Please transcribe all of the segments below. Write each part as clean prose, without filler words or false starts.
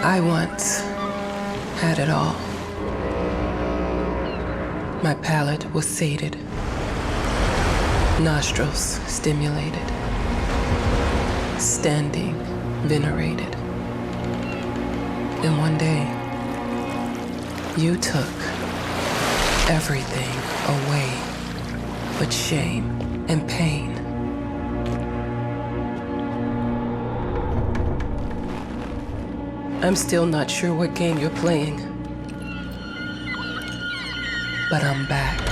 I once had it all. My palate was sated, nostrils stimulated, standing venerated. And one day, you took everything away but shame and pain. I'm still not sure what game you're playing, but I'm back.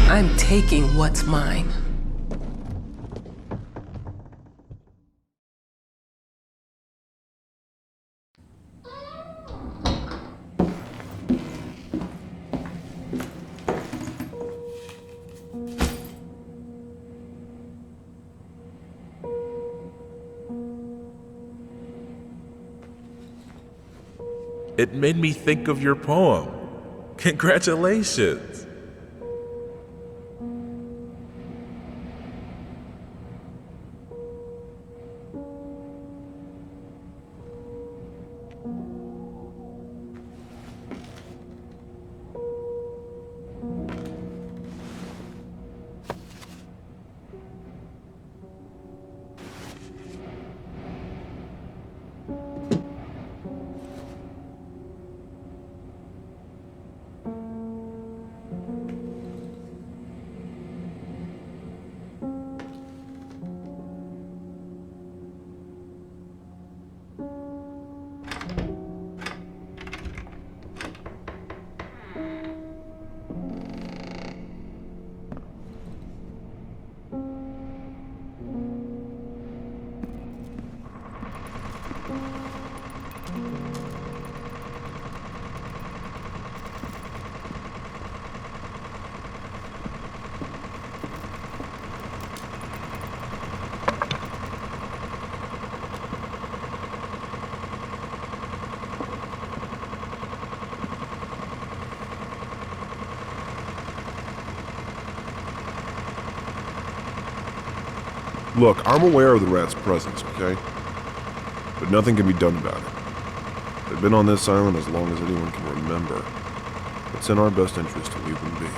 I'm taking what's mine. It made me think of your poem. Congratulations. Look, I'm aware of the rat's presence, okay? But nothing can be done about it. They've been on this island as long as anyone can remember. It's in our best interest to leave them be.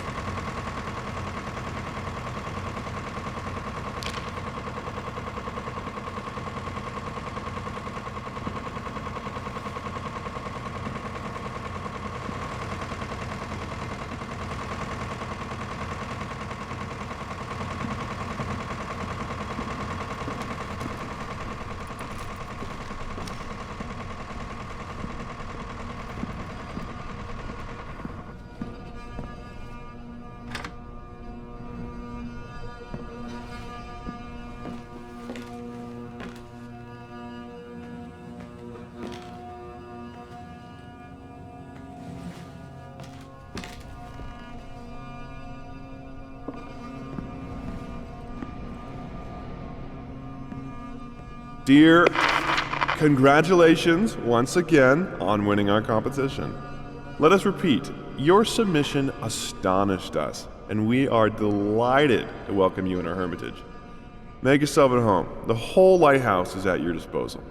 Dear, congratulations once again on winning our competition. Let us repeat, your submission astonished us, and we are delighted to welcome you in our hermitage. Make yourself at home. The whole lighthouse is at your disposal.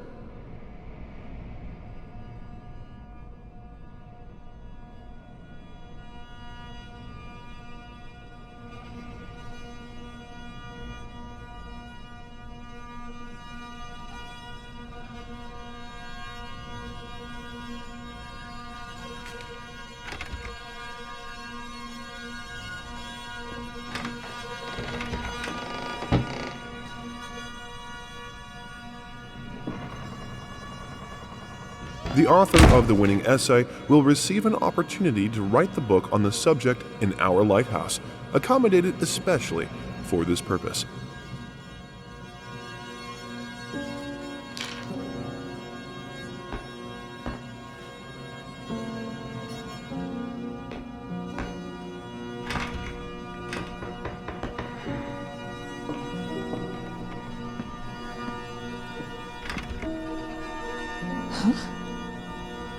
The author of the winning essay will receive an opportunity to write the book on the subject in our lighthouse, accommodated especially for this purpose.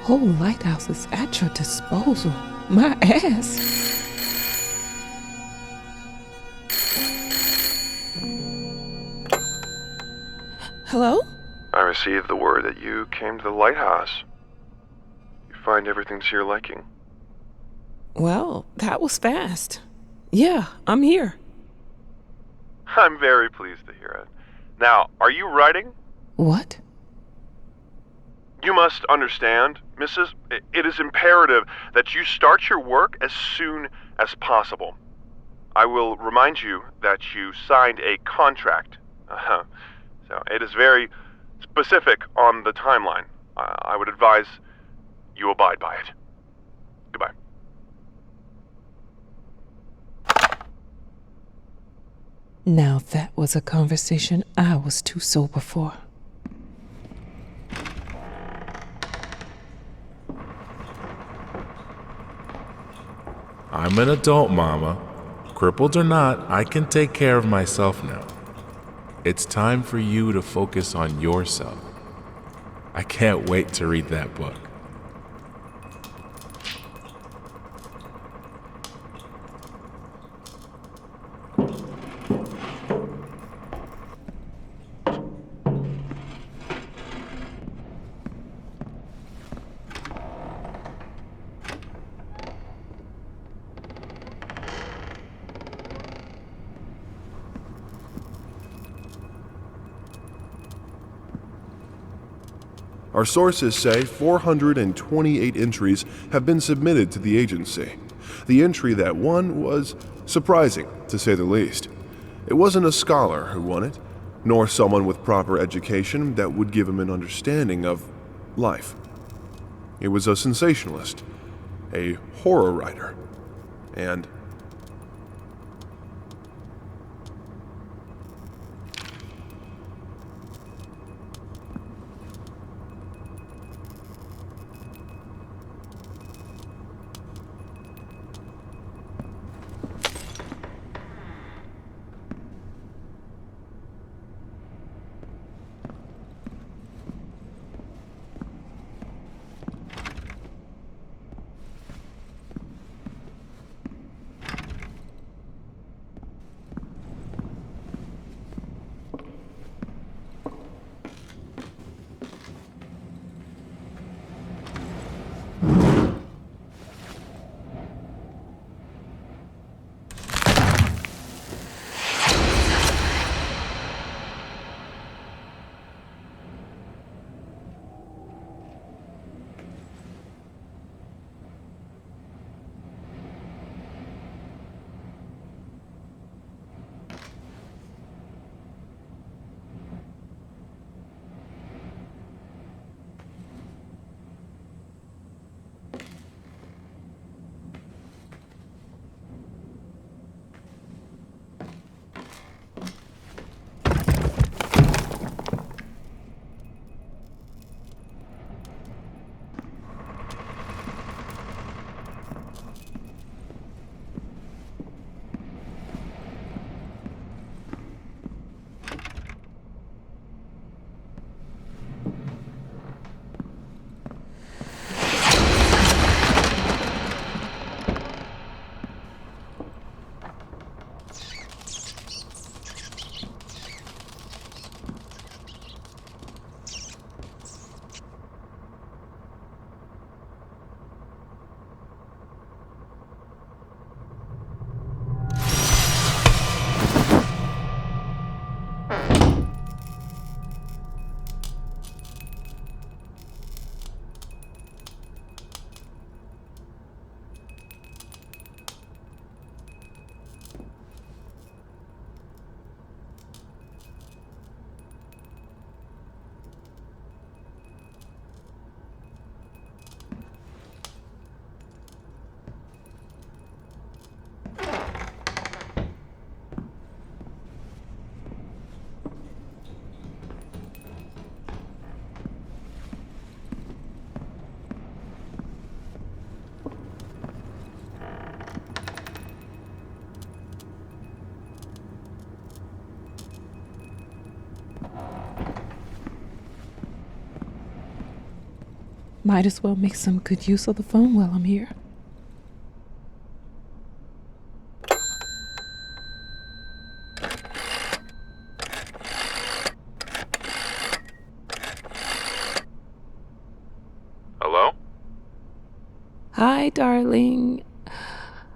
Whole lighthouse is at your disposal. My ass. Hello? I received the word that you came to the lighthouse. You find everything to your liking. Well, that was fast. Yeah, I'm here. I'm very pleased to hear it. Now, are you writing? What? You must understand, Mrs., it is imperative that you start your work as soon as possible. I will remind you that you signed a contract. So it is very specific on the timeline. I would advise you abide by it. Goodbye. Now that was a conversation I was too sober for. I'm an adult, Mama. Crippled or not, I can take care of myself now. It's time for you to focus on yourself. I can't wait to read that book. Our sources say 428 entries have been submitted to the agency. The entry that won was surprising, to say the least. It wasn't a scholar who won it, nor someone with proper education that would give him an understanding of life. It was a sensationalist, a horror writer, and Might as well make some good use of the phone while I'm here. Hello? Hi, darling.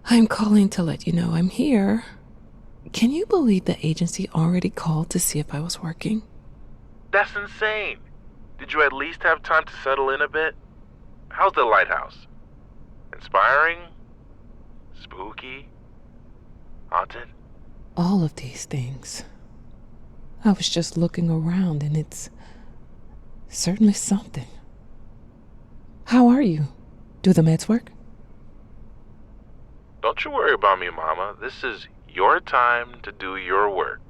I'm calling to let you know I'm here. Can you believe the agency already called to see if I was working? That's insane. Did you at least have time to settle in a bit? How's the lighthouse? Inspiring? Spooky? Haunted? All of these things. I was just looking around and it's certainly something. How are you? Do the meds work? Don't you worry about me, Mama. This is your time to do your work,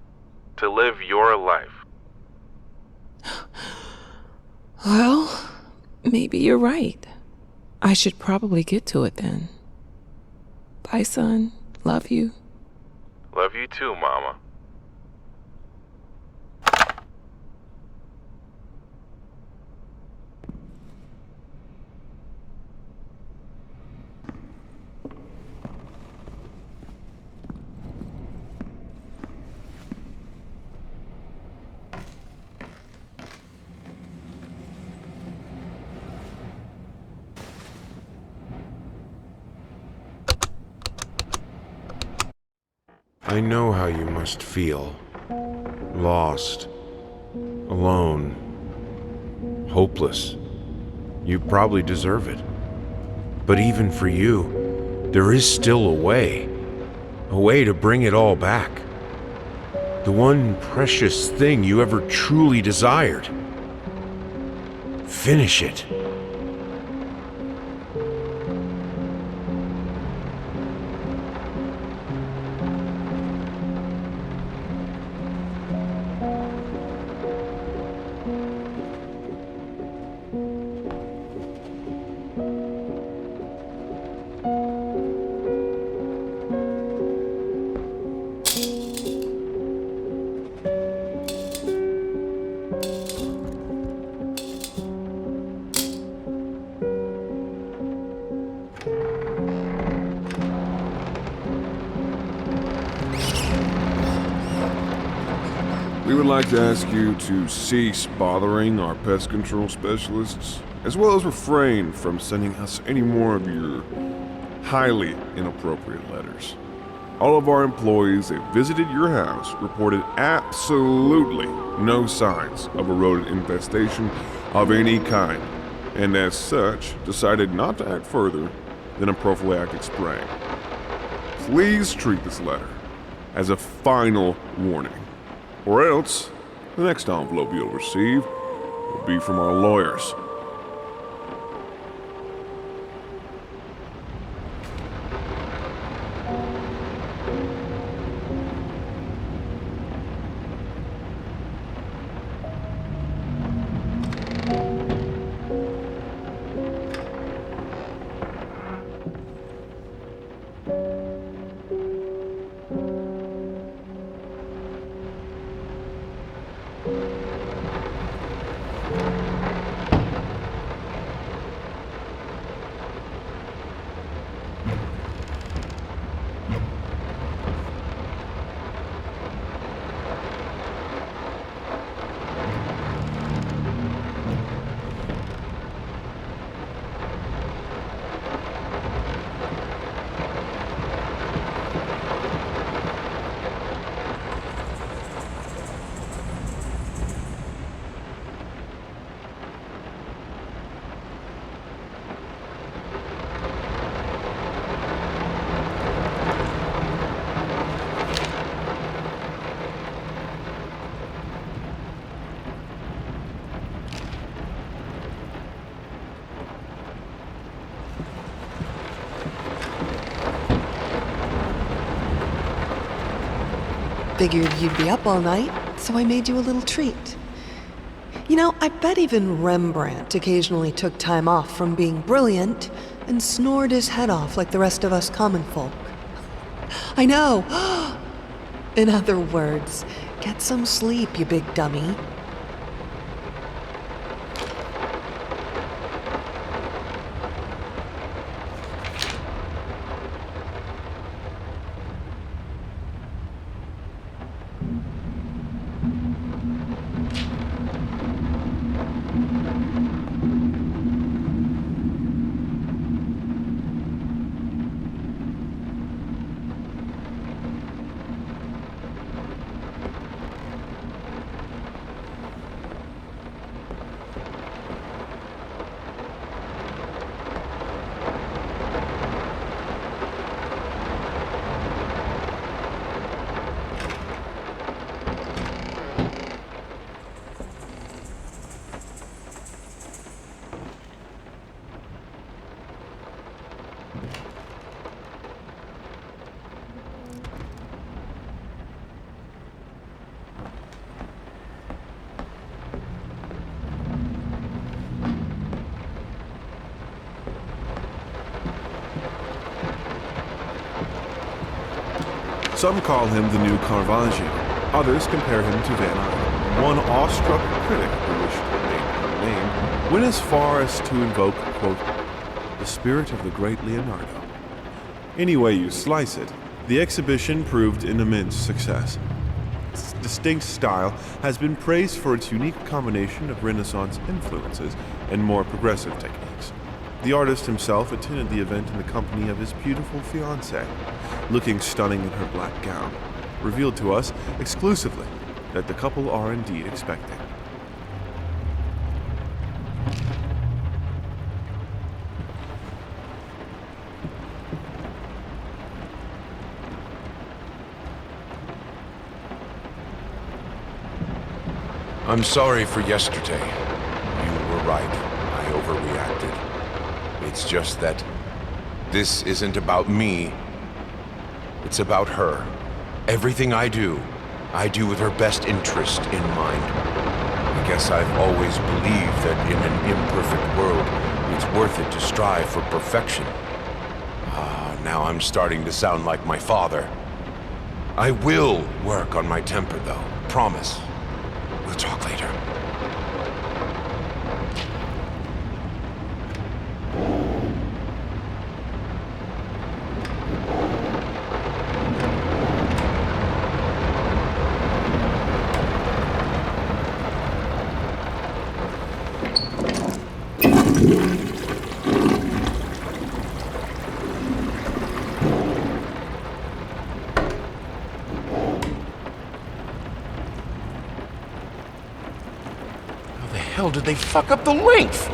to live your life. Well, maybe you're right. I should probably get to it then. Bye, son. Love you. Love you too, Mama. I know how you must feel. Lost. Alone. Hopeless. You probably deserve it. But even for you, there is still a way. A way to bring it all back. The one precious thing you ever truly desired. Finish it. We would like to ask you to cease bothering our pest control specialists, as well as refrain from sending us any more of your highly inappropriate letters. All of our employees that visited your house reported absolutely no signs of a rodent infestation of any kind, and as such, decided not to act further than a prophylactic spraying. Please treat this letter as a final warning, or else the next envelope you'll receive will be from our lawyers. Figured you'd be up all night, so I made you a little treat. You know, I bet even Rembrandt occasionally took time off from being brilliant and snored his head off like the rest of us common folk. I know! In other words, get some sleep, you big dummy. Some call him the new Caravaggio. Others compare him to Van Eyck. One awestruck critic who wished to remain unnamed went as far as to invoke, quote, the spirit of the great Leonardo. Any way you slice it, the exhibition proved an immense success. Its distinct style has been praised for its unique combination of Renaissance influences and more progressive techniques. The artist himself attended the event in the company of his beautiful fiancée, looking stunning in her black gown, revealed to us exclusively that the couple are indeed expecting. I'm sorry for yesterday. You were right. I overreacted. It's just that this isn't about me. It's about her. Everything I do with her best interest in mind. I guess I've always believed that in an imperfect world, it's worth it to strive for perfection. Now I'm starting to sound like my father. I will work on my temper, though. Promise. We'll talk later. How did they fuck up the length?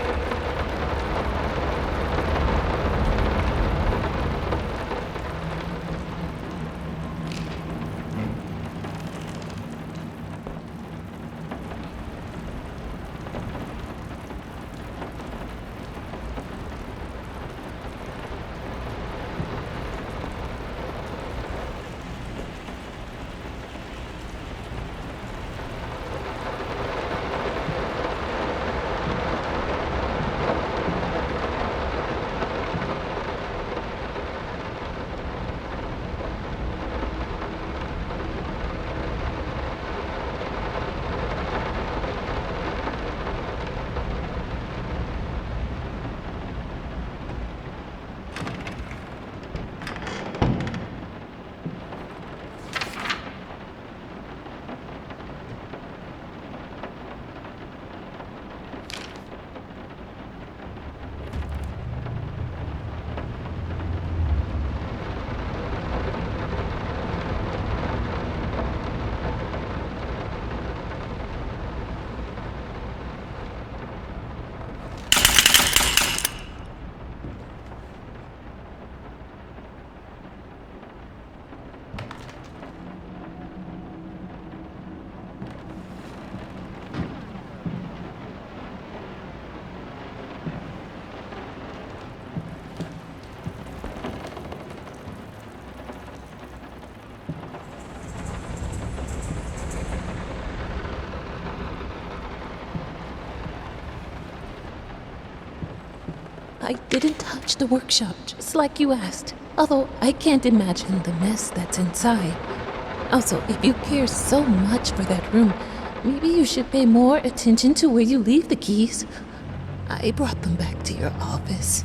I didn't touch the workshop, just like you asked. Although I can't imagine the mess that's inside. Also, if you care so much for that room, maybe you should pay more attention to where you leave the keys. I brought them back to your office.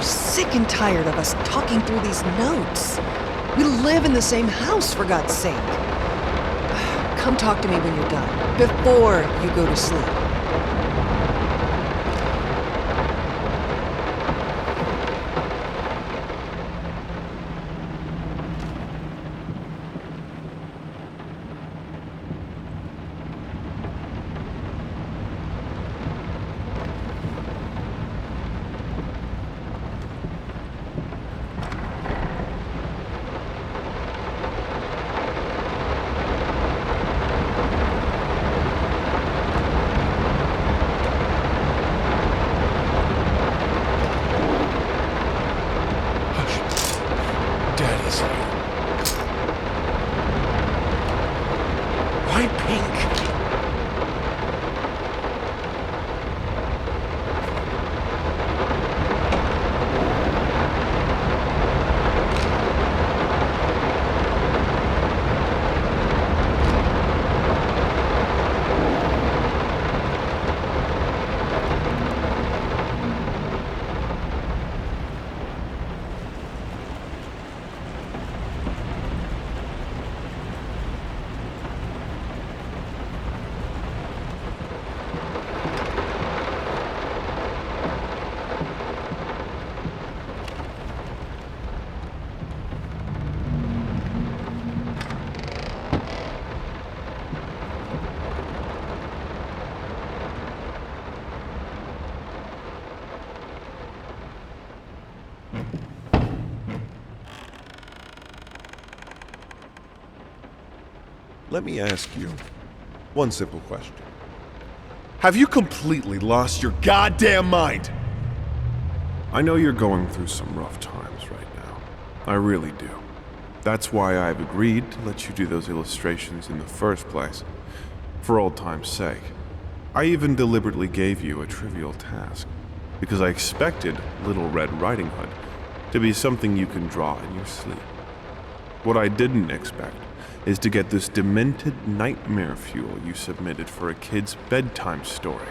sick and tired of us talking through these notes. We live in the same house, for God's sake. Come talk to me when you're done, before you go to sleep. Daddy's here. Why pink? Let me ask you one simple question. Have you completely lost your goddamn mind? I know you're going through some rough times right now. I really do. That's why I've agreed to let you do those illustrations in the first place, for old time's sake. I even deliberately gave you a trivial task, because I expected Little Red Riding Hood to be something you can draw in your sleep. What I didn't expect is to get this demented nightmare fuel you submitted for a kid's bedtime story.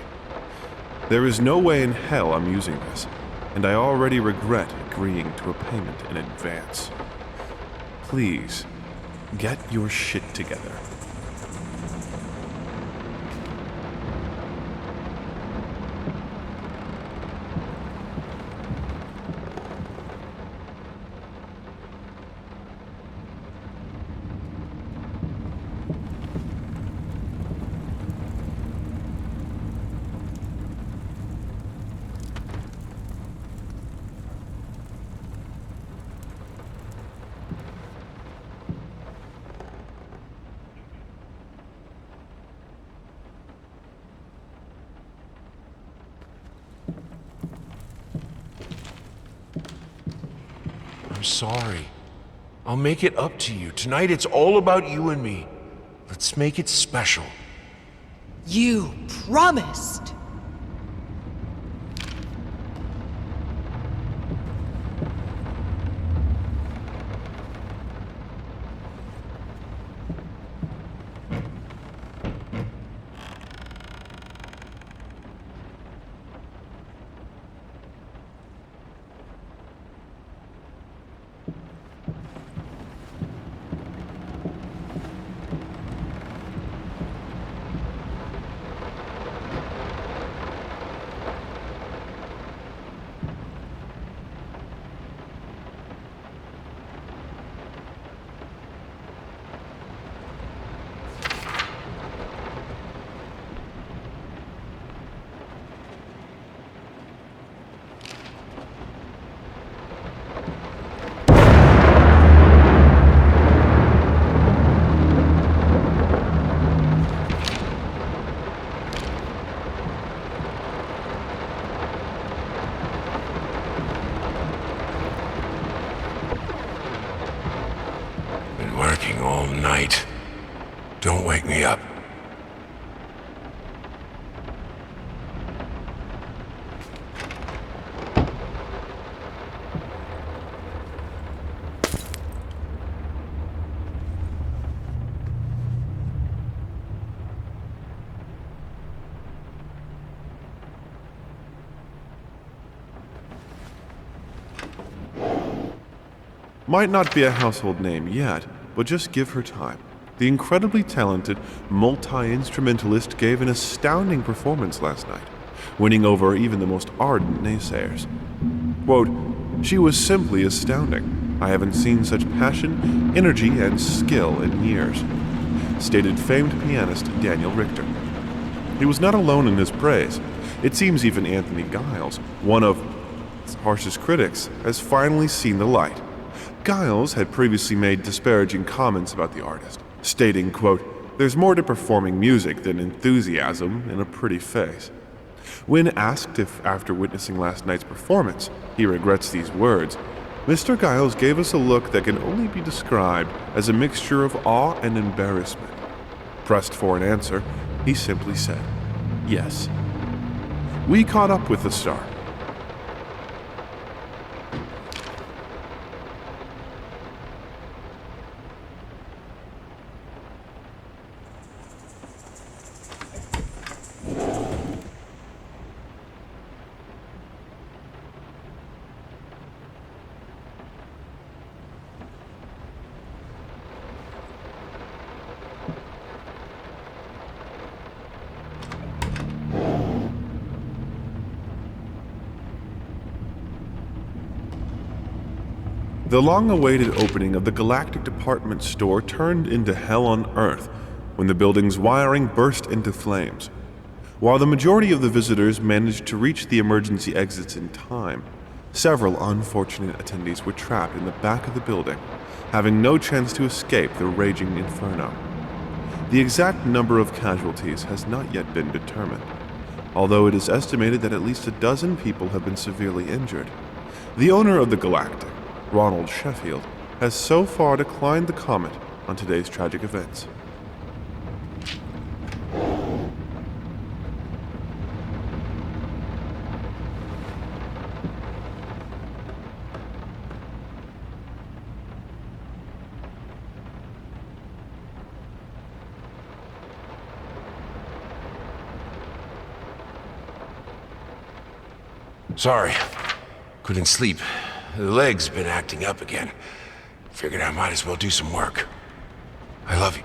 There is no way in hell I'm using this, and I already regret agreeing to a payment in advance. Please, get your shit together. I'm sorry. I'll make it up to you. Tonight it's all about you and me. Let's make it special. You promised! Might not be a household name yet, but just give her time. The incredibly talented multi-instrumentalist gave an astounding performance last night, winning over even the most ardent naysayers. Quote, "She was simply astounding. I haven't seen such passion, energy, and skill in years," stated famed pianist Daniel Richter. He was not alone in his praise. It seems even Anthony Giles, one of its harshest critics, has finally seen the light. Giles had previously made disparaging comments about the artist, stating, quote, "There's more to performing music than enthusiasm in a pretty face." When asked if, after witnessing last night's performance, he regrets these words, Mr. Giles gave us a look that can only be described as a mixture of awe and embarrassment. Pressed for an answer, he simply said, "Yes." We caught up with the star. The long-awaited opening of the Galactic Department Store turned into hell on Earth when the building's wiring burst into flames. While the majority of the visitors managed to reach the emergency exits in time, several unfortunate attendees were trapped in the back of the building, having no chance to escape the raging inferno. The exact number of casualties has not yet been determined, although it is estimated that at least a dozen people have been severely injured. The owner of the Galactic, Ronald Sheffield, has so far declined the comment on today's tragic events. Sorry. Couldn't sleep. The leg's been acting up again. Figured I might as well do some work. I love you.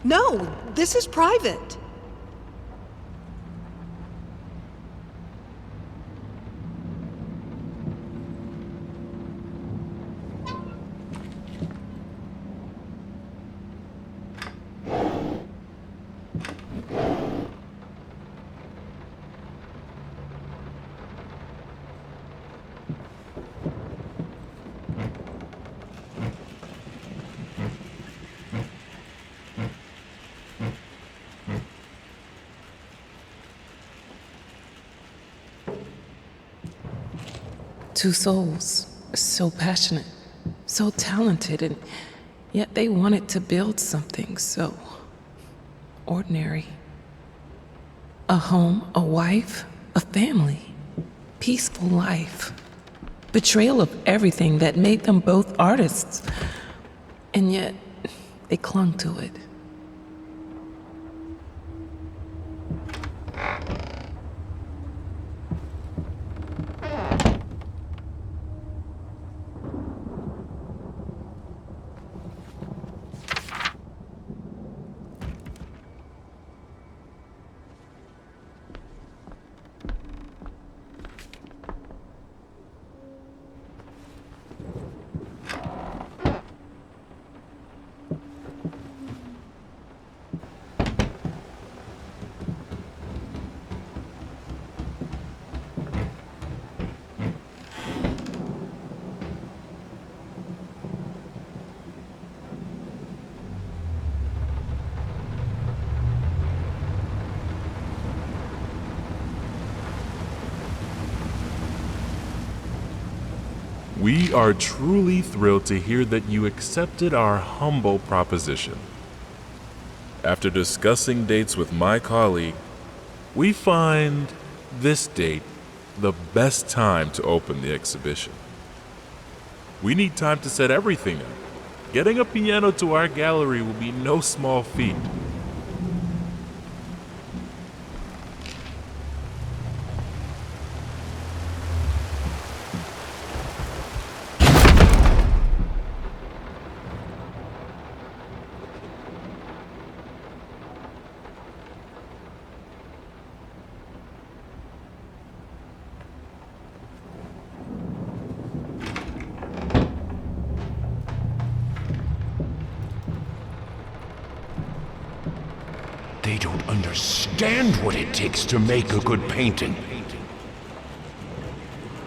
No, this is private. Two souls, so passionate, so talented, and yet they wanted to build something so ordinary. A home, a wife, a family, peaceful life. Betrayal of everything that made them both artists, and yet they clung to it. We are truly thrilled to hear that you accepted our humble proposition. After discussing dates with my colleague, we find this date the best time to open the exhibition. We need time to set everything up. Getting a piano to our gallery will be no small feat. They don't understand what it takes to make a good painting.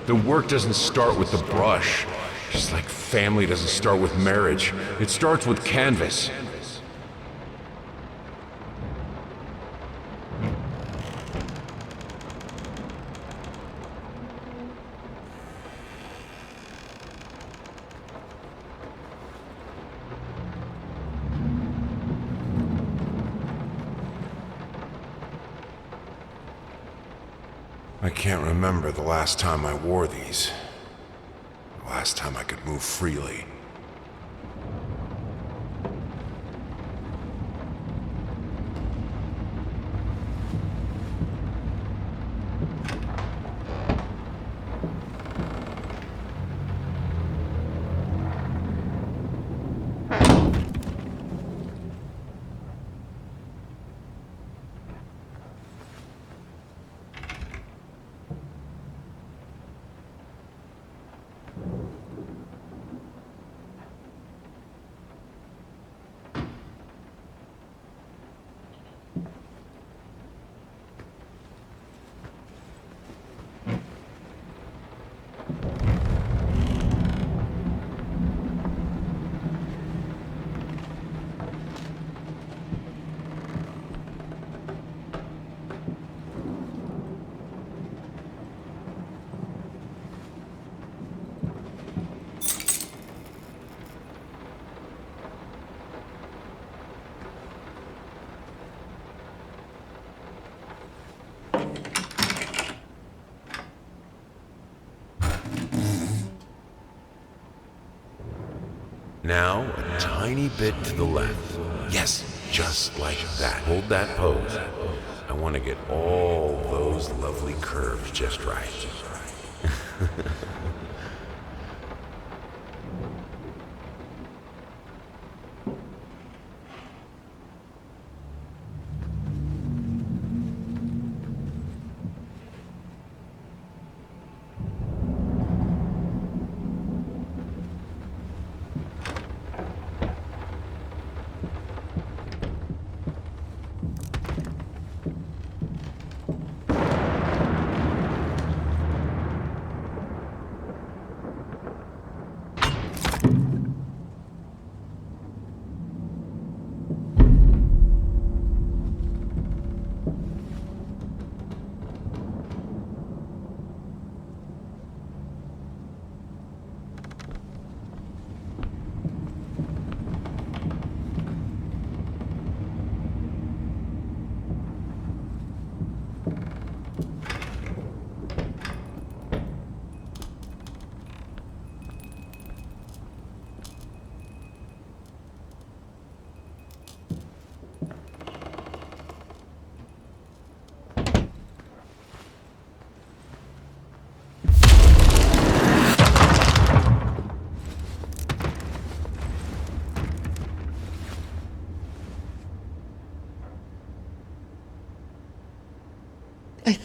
The work doesn't start with the brush, just like family doesn't start with marriage. It starts with canvas. I can't remember the last time I wore these. The last time I could move freely. Now, a tiny bit to the left. Yes, just like that. Hold that pose. I want to get all those lovely curves just right.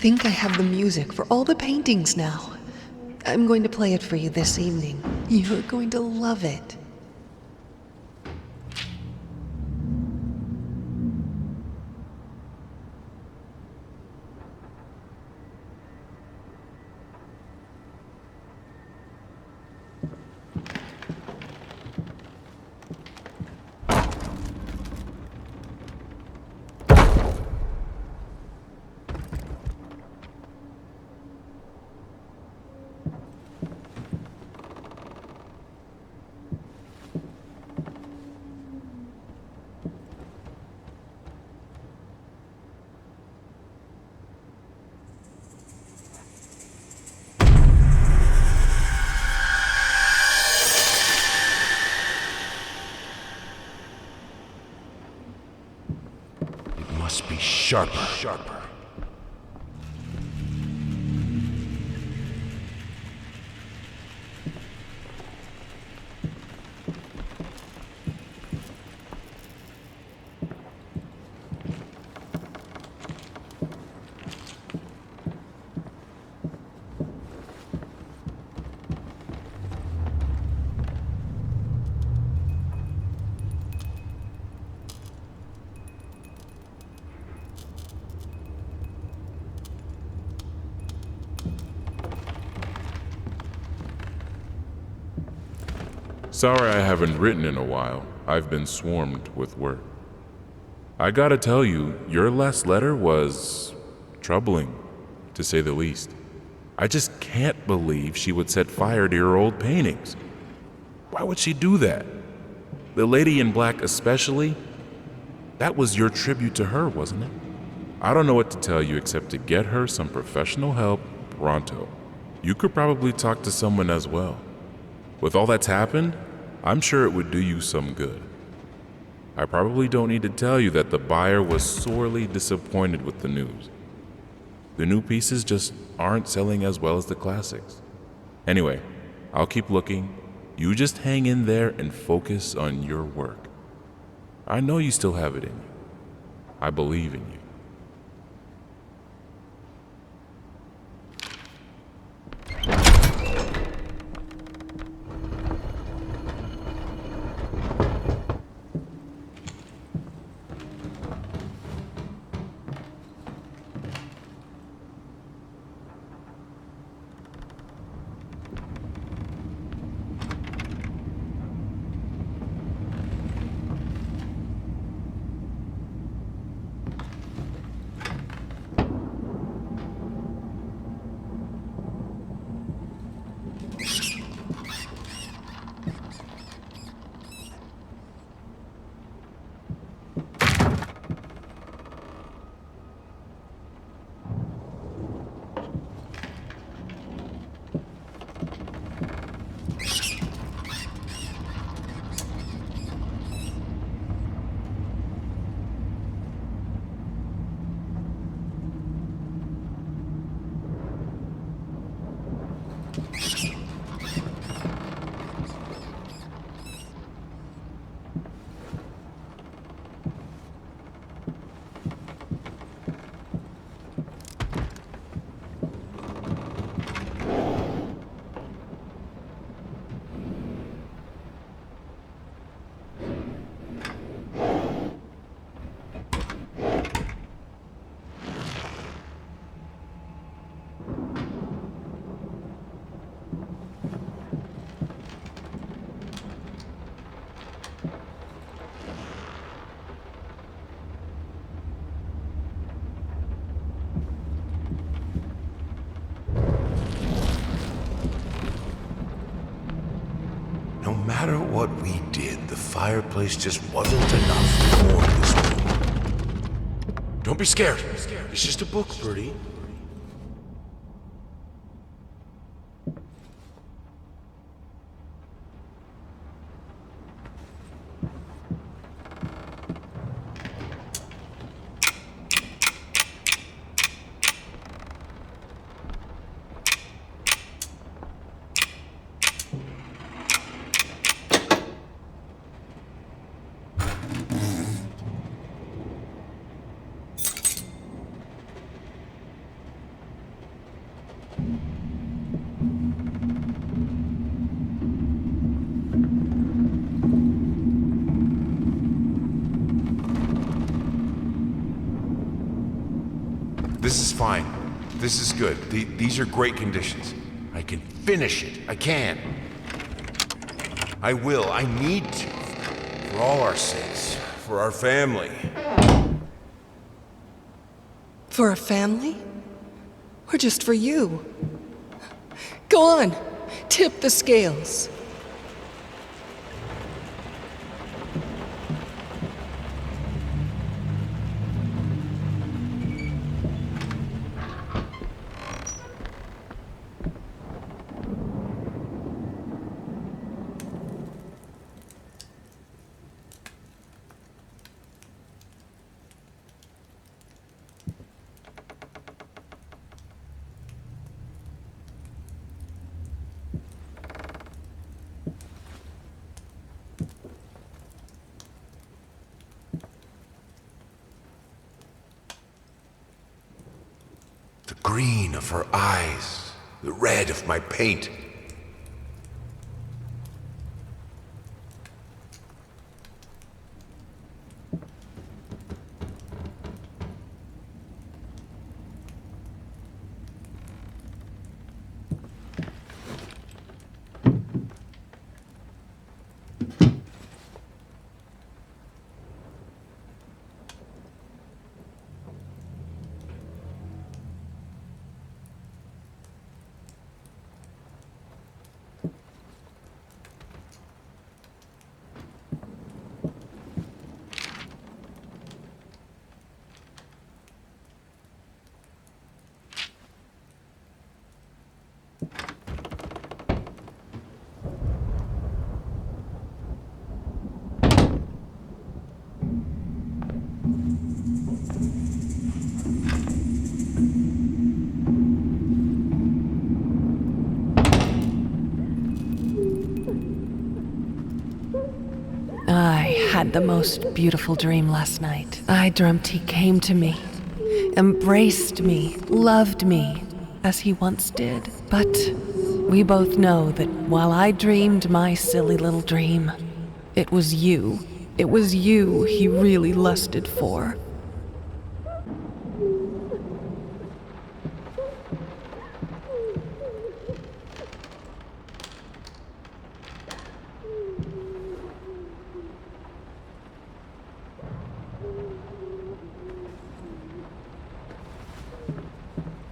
think I have the music for all the paintings now. I'm going to play it for you this evening. You're going to love it. Must be sharper. Sorry I haven't written in a while. I've been swarmed with work. I gotta tell you, your last letter was troubling, to say the least. I just can't believe she would set fire to your old paintings. Why would she do that? The lady in black especially? That was your tribute to her, wasn't it? I don't know what to tell you except to get her some professional help pronto. You could probably talk to someone as well. With all that's happened, I'm sure it would do you some good. I probably don't need to tell you that the buyer was sorely disappointed with the news. The new pieces just aren't selling as well as the classics. Anyway, I'll keep looking. You just hang in there and focus on your work. I know you still have it in you. I believe in you. No matter what we did, the fireplace just wasn't enough to warm this room. Don't be scared. It's just a book, Birdie. fine. This is good. These are great conditions. I can finish it. I can. I will. I need to. For all our sakes. For our family. For a family? Or just for you? Go on, tip the scales. The green of her eyes, the red of my paint. I had the most beautiful dream last night. I dreamt he came to me, embraced me, loved me, as he once did. But we both know that while I dreamed my silly little dream, it was you he really lusted for.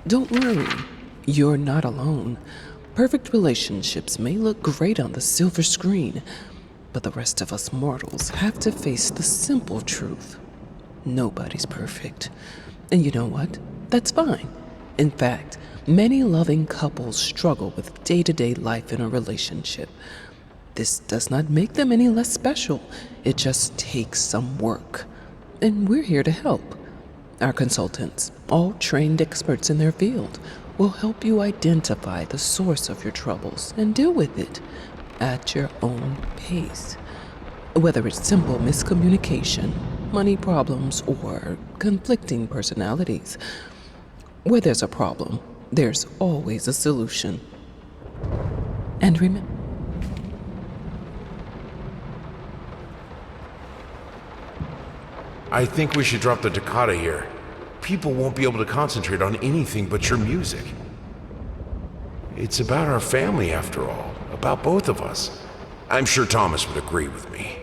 Don't worry, you're not alone. Perfect relationships may look great on the silver screen, but the rest of us mortals have to face the simple truth. Nobody's perfect. And you know what? That's fine. In fact, many loving couples struggle with day-to-day life in a relationship. This does not make them any less special. It just takes some work. And we're here to help. Our consultants, all trained experts in their field, will help you identify the source of your troubles and deal with it at your own pace. Whether it's simple miscommunication, money problems, or conflicting personalities, where there's a problem, there's always a solution. And remember, I think we should drop the toccata here. People won't be able to concentrate on anything but your music. It's about our family, after all. About both of us. I'm sure Thomas would agree with me.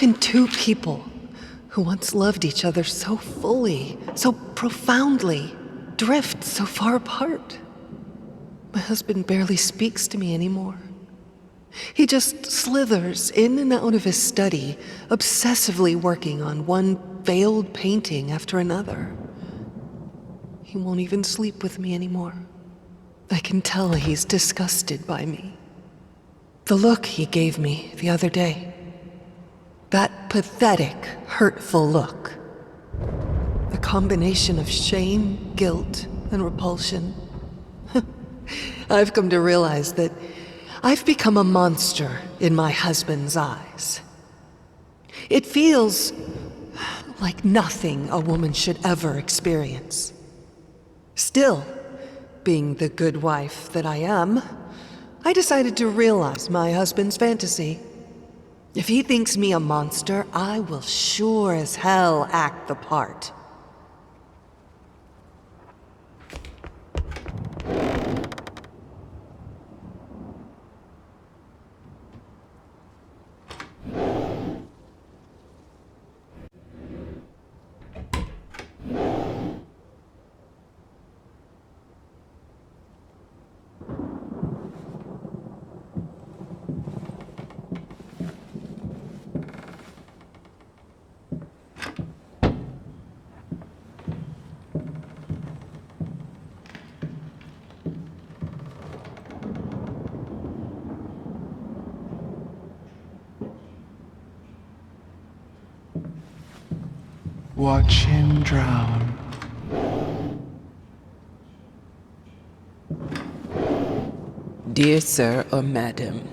can two people who once loved each other so fully, so profoundly, drift so far apart? My husband barely speaks to me anymore. He just slithers in and out of his study, obsessively working on one failed painting after another. He won't even sleep with me anymore. I can tell he's disgusted by me. The look he gave me the other day. That pathetic, hurtful look. The combination of shame, guilt, and repulsion. I've come to realize that I've become a monster in my husband's eyes. It feels like nothing a woman should ever experience. Still, being the good wife that I am, I decided to realize my husband's fantasy. If he thinks me a monster, I will sure as hell act the part. Watch him drown. Dear sir or madam,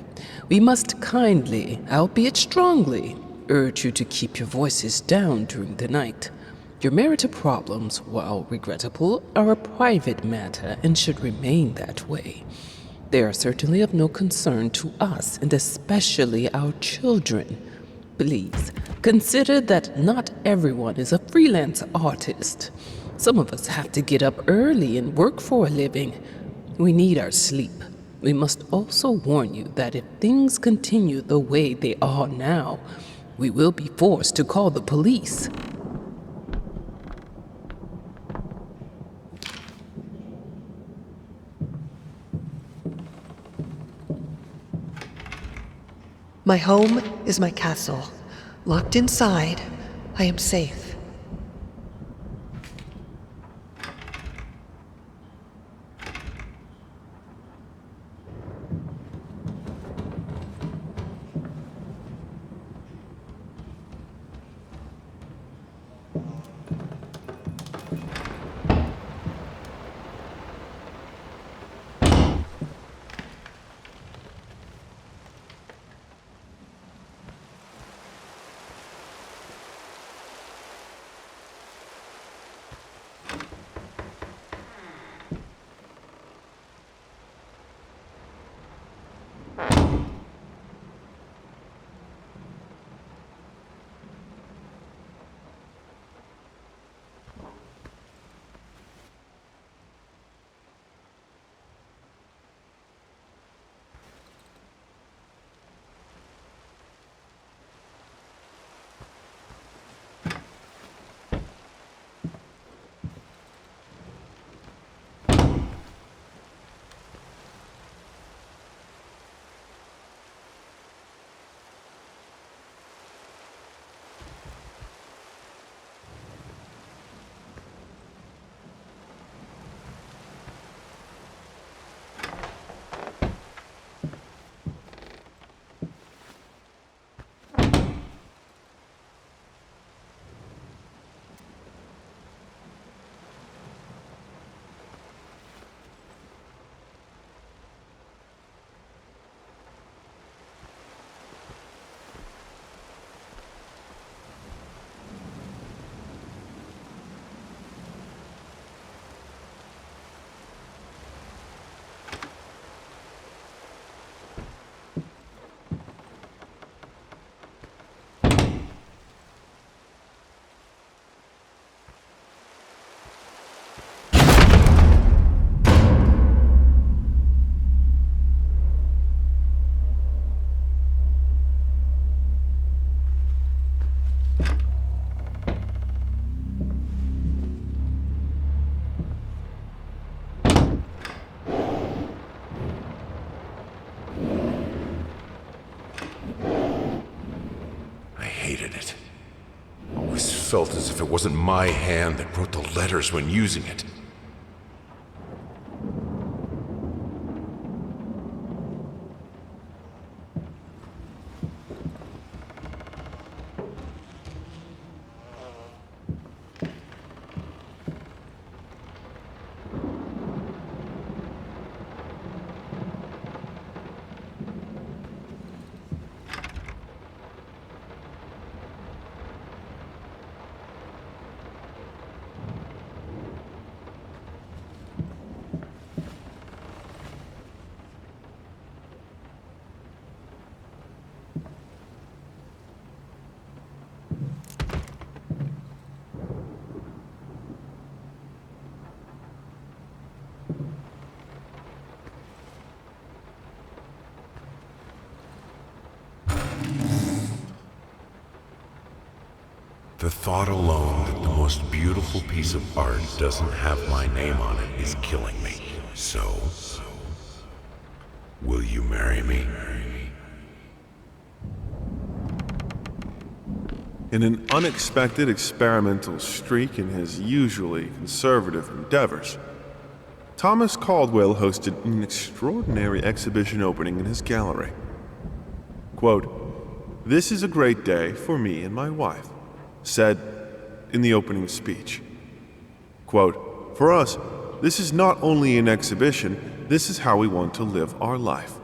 we must kindly, albeit strongly, urge you to keep your voices down during the night. Your marital problems, while regrettable, are a private matter and should remain that way. They are certainly of no concern to us, and especially our children. Please, consider that not everyone is a freelance artist. Some of us have to get up early and work for a living. We need our sleep. We must also warn you that if things continue the way they are now, we will be forced to call the police. My home is my castle. Locked inside, I am safe. felt as if it wasn't my hand that wrote the letters when using it. The thought alone that the most beautiful piece of art doesn't have my name on it is killing me. So, will you marry me? In an unexpected experimental streak in his usually conservative endeavors, Thomas Caldwell hosted an extraordinary exhibition opening in his gallery. Quote, "This is a great day for me and my wife," said in the opening speech. Quote, "For us, this is not only an exhibition, this is how we want to live our life.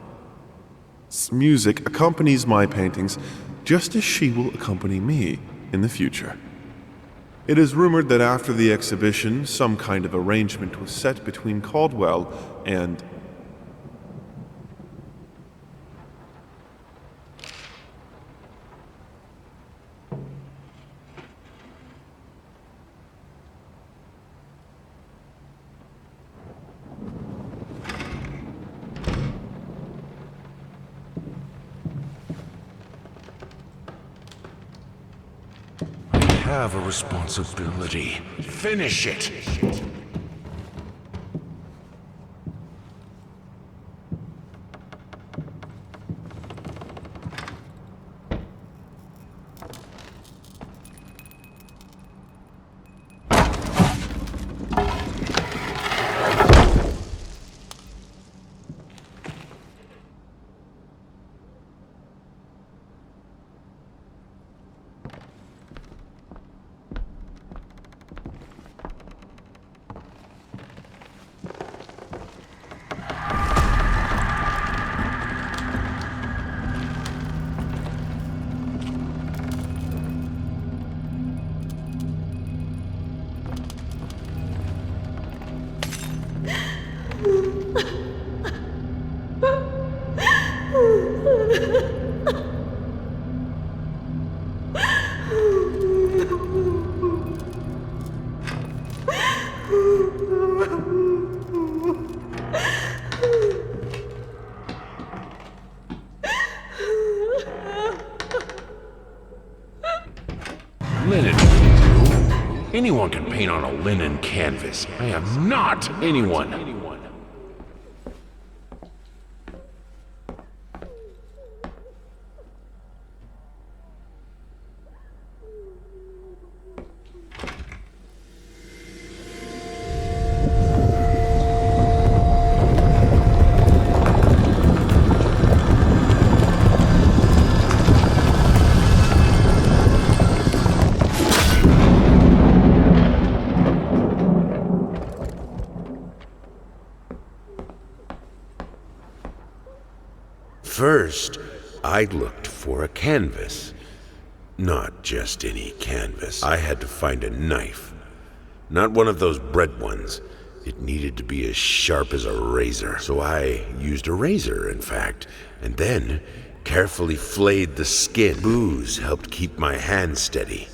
Music accompanies my paintings just as she will accompany me in the future." It is rumored that after the exhibition, some kind of arrangement was set between Caldwell and I have a responsibility. Finish it! Linen will do. Anyone can paint on a linen canvas. I am not anyone. First, I looked for a canvas. Not just any canvas. I had to find a knife. Not one of those bread ones. It needed to be as sharp as a razor. So I used a razor, in fact, and then carefully flayed the skin. Booze helped keep my hand steady.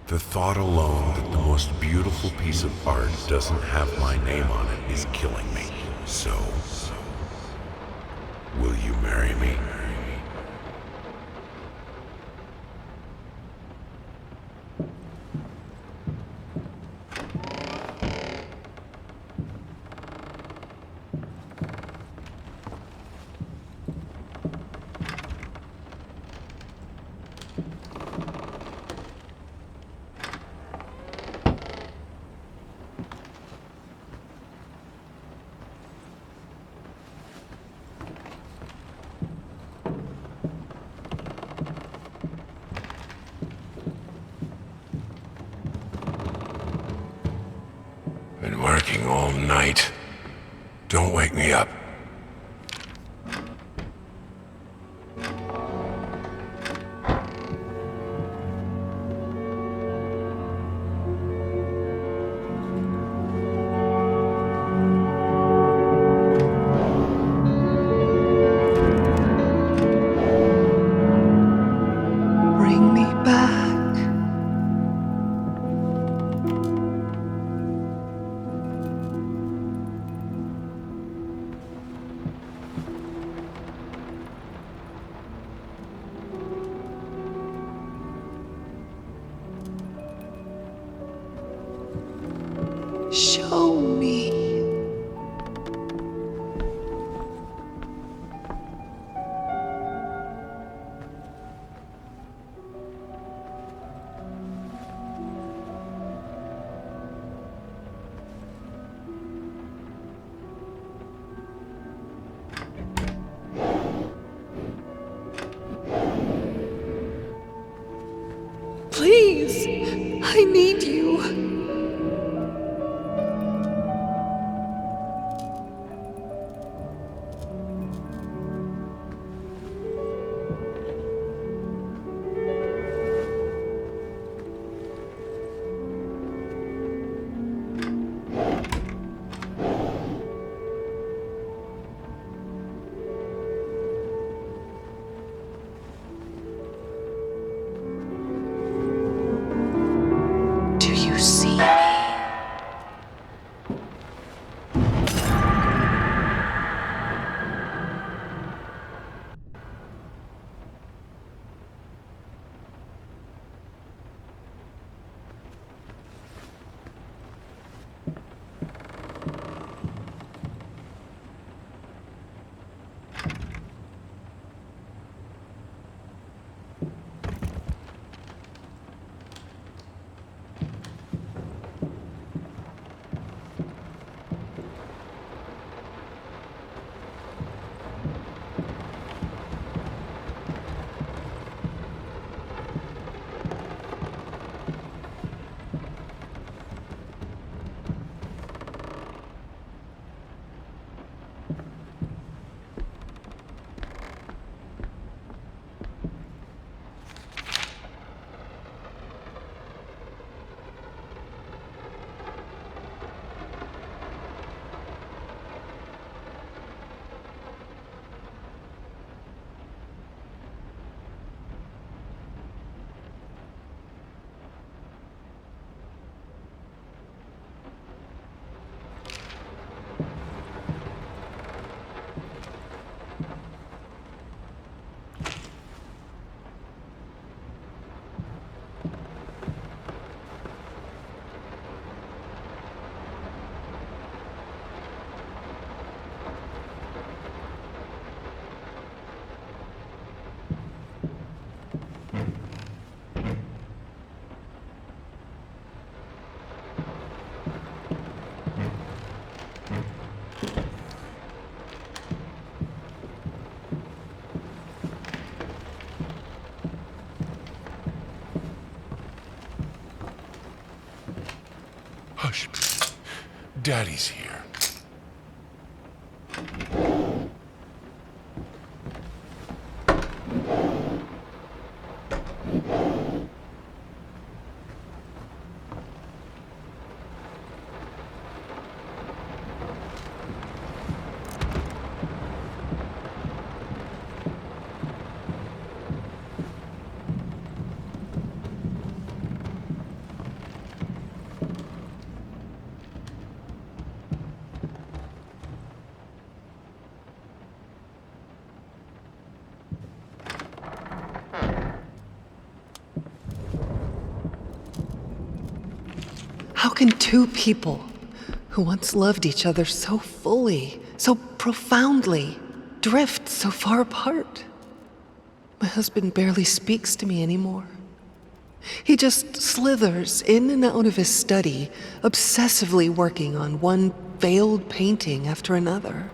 The thought alone that the most beautiful piece of art doesn't have my name on it is killing me. So, will you marry me? Been working all night. Don't wake me up. Bring me back. Show me. Please, I need you. Do you see me? Hush. Daddy's here. can two people who once loved each other so fully, so profoundly, drift so far apart? My husband barely speaks to me anymore. He just slithers in and out of his study, obsessively working on one failed painting after another.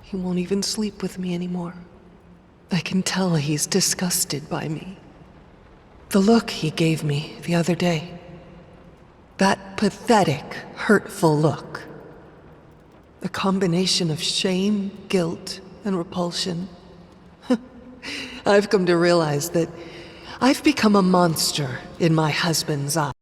He won't even sleep with me anymore. I can tell he's disgusted by me. The look he gave me the other day. That pathetic, hurtful look. A combination of shame, guilt, and repulsion. I've come to realize that I've become a monster in my husband's eyes.